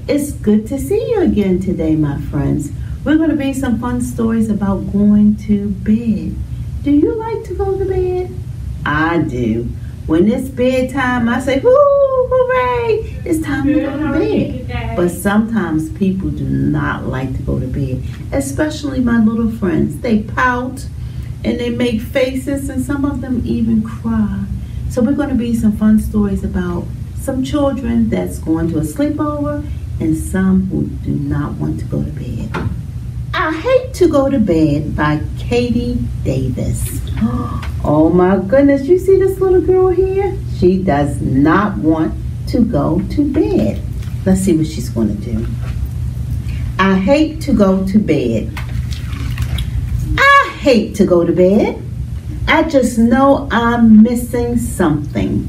It's good to see you again today, my friends. We're going to read some fun stories about going to bed. Do you like to go to bed? I do. When it's bedtime, I say, "Woo, hooray, it's time to go to bed." But sometimes people do not like to go to bed, especially my little friends. They pout and they make faces, and some of them even cry. So we're going to read some fun stories about some children that's going to a sleepover and some who do not want to go to bed. I Hate to Go to Bed by Katie Davis. Oh my goodness, you see this little girl here? She does not want to go to bed. Let's see what she's going to do. I hate to go to bed. I hate to go to bed. I just know I'm missing something.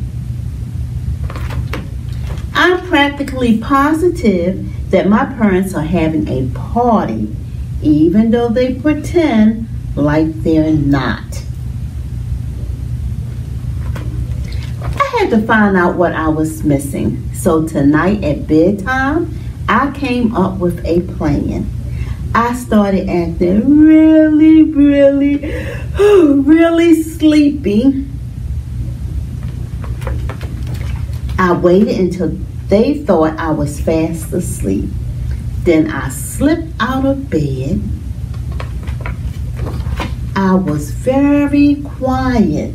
I'm practically positive that my parents are having a party, even though they pretend like they're not. I had to find out what I was missing. So tonight at bedtime, I came up with a plan. I started acting really sleepy. I waited until they thought I was fast asleep. Then I slipped out of bed. I was very quiet,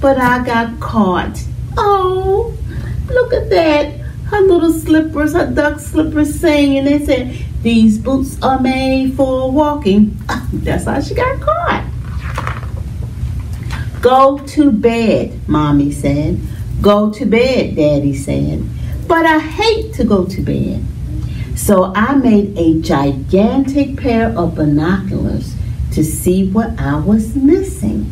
but I got caught. Oh, look at that. Her little slippers, her duck slippers saying, they said, "These boots are made for walking." That's how she got caught. Go to bed, Mommy said. Go to bed, Daddy said. But I hate to go to bed. So I made a gigantic pair of binoculars to see what I was missing.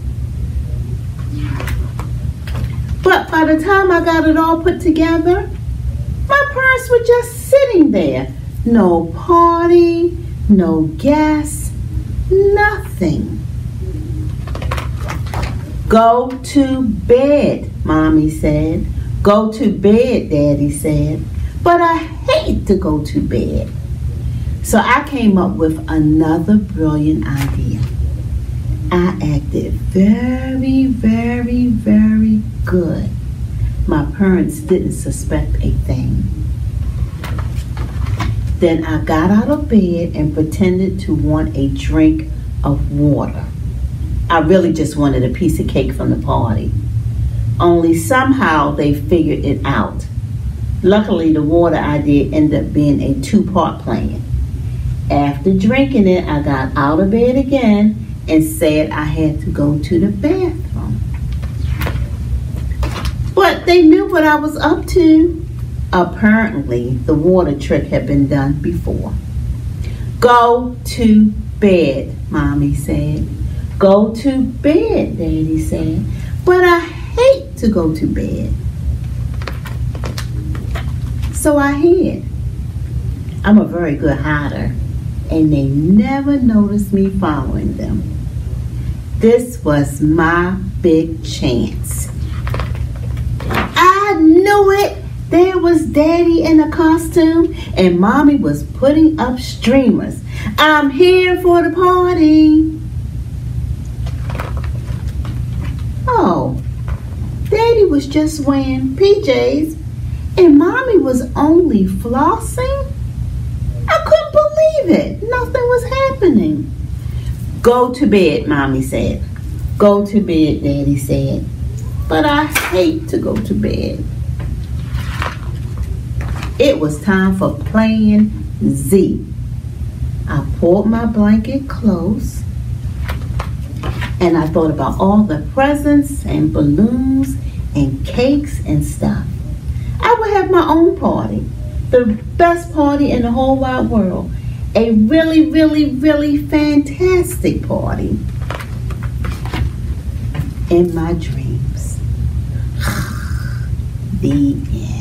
But by the time I got it all put together, my parents were just sitting there. No party, no guests, nothing. Go to bed, Mommy said. Go to bed, Daddy said. But I hate to go to bed. So I came up with another brilliant idea. I acted very good. My parents didn't suspect a thing. Then I got out of bed and pretended to want a drink of water. I really just wanted a piece of cake from the party. Only somehow they figured it out. Luckily, the water idea ended up being a two-part plan. After drinking it, I got out of bed again and said I had to go to the bathroom. But they knew what I was up to. Apparently, the water trick had been done before. Go to bed, Mommy said. Go to bed, Daddy said. But I hate to go to bed. So I hid. I'm a very good hider, and they never noticed me following them. This was my big chance. I knew it. There was Daddy in a costume, and Mommy was putting up streamers. I'm here for the party. Oh, Daddy was just wearing PJs, and Mommy was only flossing? I couldn't believe it. Nothing was happening. Go to bed, Mommy said. Go to bed, Daddy said. But I hate to go to bed. It was time for Plan Z. I pulled my blanket close, and I thought about all the presents and balloons and cakes and stuff. I would have my own party, the best party in the whole wide world. A really fantastic party. In my dreams. The end.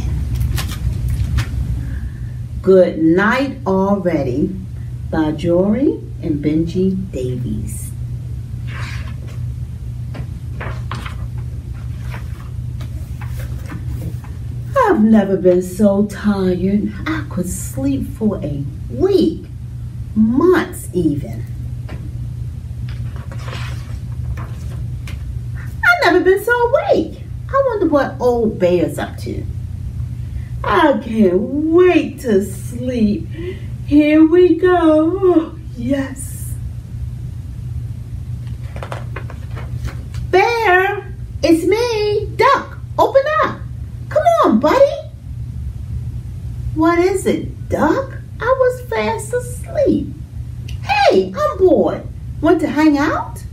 Good Night Already by Jory and Benji Davies. I've never been so tired. I could sleep for a week, months even. I've never been so awake. I wonder what old Bear's up to. I can't wait to sleep. Here we go. Oh, yes. Bear, it's me, Duck. Open up. Come on, buddy. What is it, Duck? I was fast asleep. Hey, I'm bored. Want to hang out?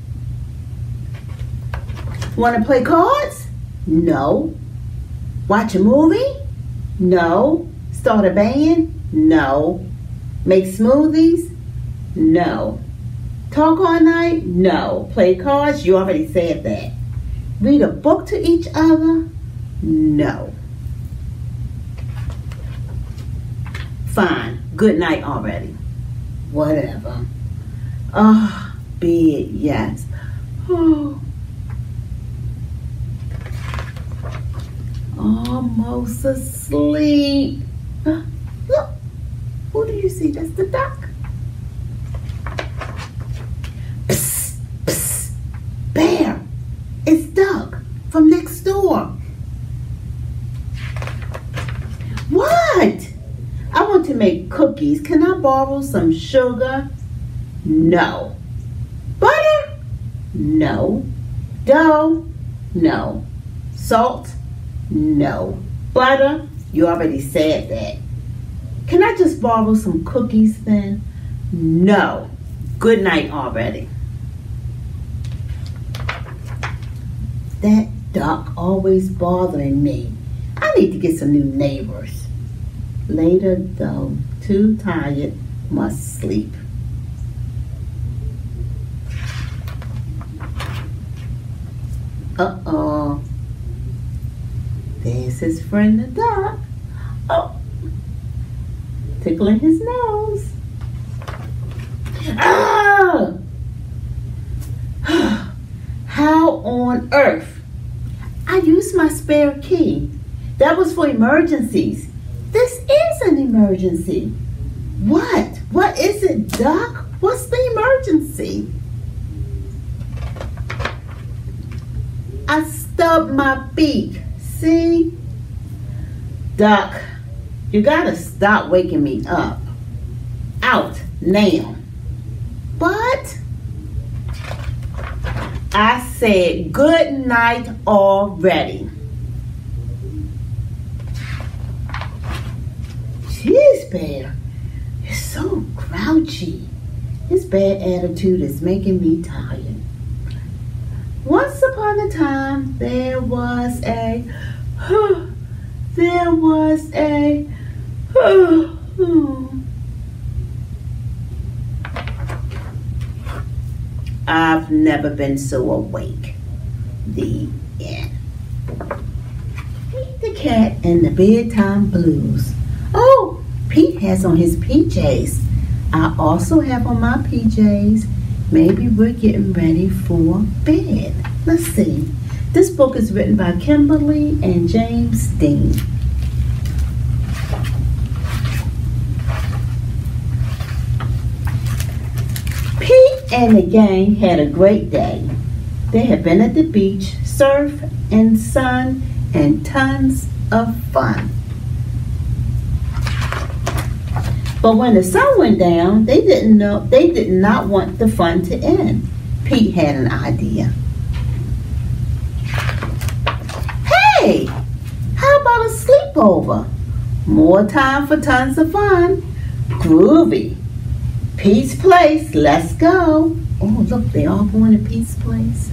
Want to play cards? No. Watch a movie? No. Start a band? No. Make smoothies? No. Talk all night? No. Play cards? You already said that. Read a book to each other? No. Fine. Good night already. Whatever. Ah, bed, yes. Oh. Almost asleep. Look, who do you see? That's the duck. Psst, psst. Bear, it's Duck from next door. What? I want to make cookies. Can I borrow some sugar? No. Butter? No. Dough? No. Salt? No. Butter? You already said that. Can I just borrow some cookies then? No. Good night already. That duck always bothering me. I need to get some new neighbors. Later though, too tired, must sleep. Uh-oh. There's his friend the duck. Oh, tickling his nose. Ah! How on earth? I used my spare key. That was for emergencies. This is an emergency. What? What is it, Duck? What's the emergency? I stubbed my beak. See? Duck, you gotta stop waking me up. Out now. But I said good night already. Jeez, Bear, you're so grouchy. This bad attitude is making me tired. Once upon a time, there was a I've never been so awake. The end. Pete the cat and the bedtime blues. Oh, Pete has on his PJs. I also have on my PJs. Maybe we're getting ready for bed. Let's see. This book is written by Kimberly and James Dean. Pete and the gang had a great day. They had been at the beach, surf and sun, and tons of fun. But when the sun went down, they did not want the fun to end. Pete had an idea. Hey, how about a sleepover? More time for tons of fun. Groovy. Pete's Place, let's go. Oh, look, they all going to Pete's Place.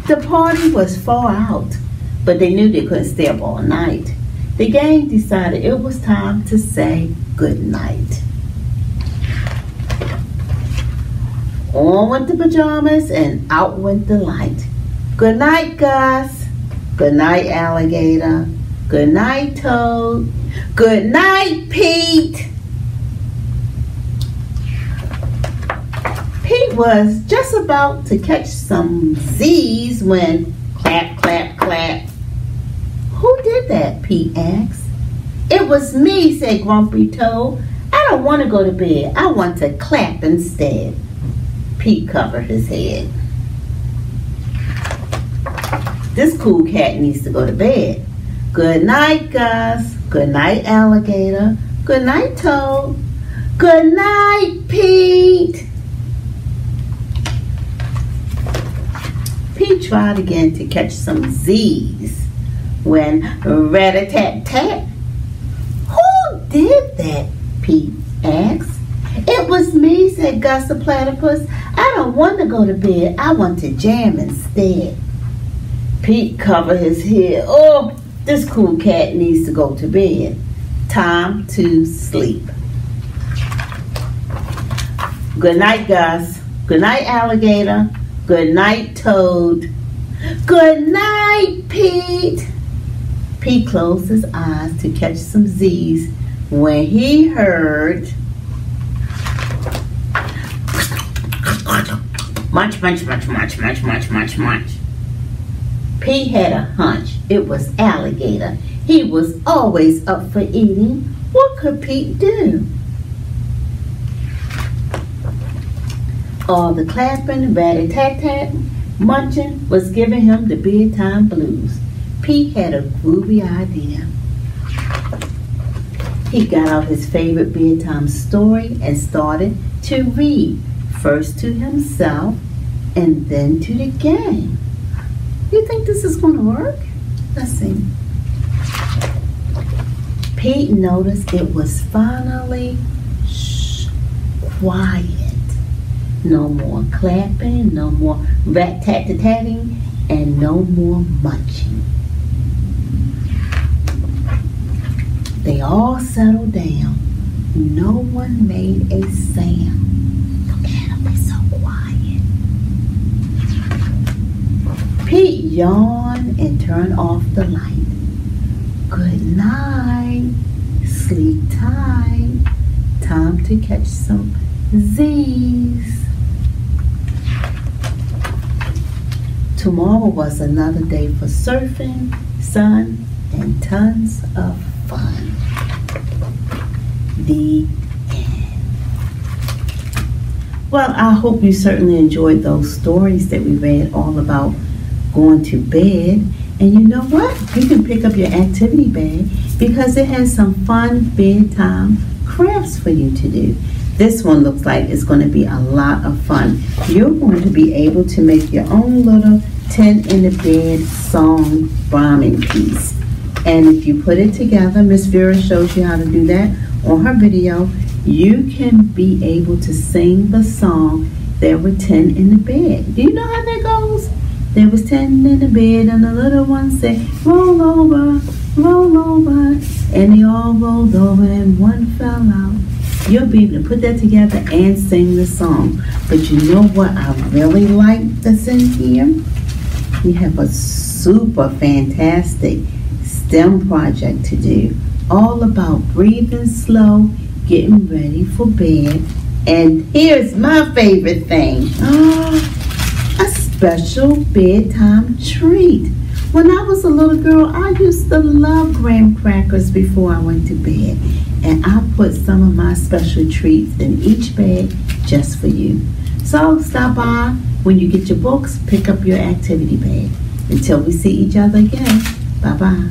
The party was far out, but they knew they couldn't stay up all night. The gang decided it was time to say good night. On went the pajamas and out went the light. Good night, Gus. Good night, Alligator. Good night, Toad. Good night, Pete. Pete was just about to catch some Z's when clap, clap, clap. did that?" Pete asked. "It was me," said Grumpy Toad. "I don't want to go to bed. I want to clap instead." Pete covered his head. "This cool cat needs to go to bed. Good night, Gus. Good night, Alligator. Good night, Toad. Good night, Pete." Pete tried again to catch some Z's when rat-a-tat-tat. "Who did that?" Pete asked. "It was me," said Gus the Platypus. "I don't want to go to bed. I want to jam instead." Pete covered his head. "Oh, this cool cat needs to go to bed. Time to sleep. Good night, Gus. Good night, Alligator. Good night, Toad. Good night, Pete." Pete closed his eyes to catch some Z's when he heard munch, munch, munch, munch, munch, munch, munch, munch. Pete had a hunch it was Alligator. He was always up for eating. What could Pete do? All the clapping, rat-a-tat-tat, munching was giving him the bedtime blues. Pete had a groovy idea. He got out his favorite bedtime story and started to read, first to himself and then to the gang. You think this is going to work? Let's see. Pete noticed it was finally quiet. No more clapping, no more rat-tat-tat-tatting, and no more munching. They all settled down. No one made a sound. Look at them, they're so quiet. Pete yawned and turned off the light. Good night. Sleep tight. Time to catch some Z's. Tomorrow was another day for surfing, sun, and tons of fun. The end. Well, I hope you certainly enjoyed those stories that we read all about going to bed. And you know what? You can pick up your activity bag because it has some fun bedtime crafts for you to do. This one looks like it's going to be a lot of fun. You're going to be able to make your own little 10 in the bed song rhyming piece. And if you put it together, Miss Vera shows you how to do that on her video, you can be able to sing the song, "There were 10 in the bed." Do you know how that goes? There was 10 in the bed and the little one said, roll over, and they all rolled over and one fell out. You'll be able to put that together and sing the song. But you know what I really like that's in here? We have a super fantastic STEM project to do, all about breathing slow, getting ready for bed. And here's my favorite thing, a special bedtime treat. When I was a little girl, I used to love graham crackers before I went to bed. And I put some of my special treats in each bag just for you. So stop by when you get your books, pick up your activity bag. Until we see each other again, bye-bye.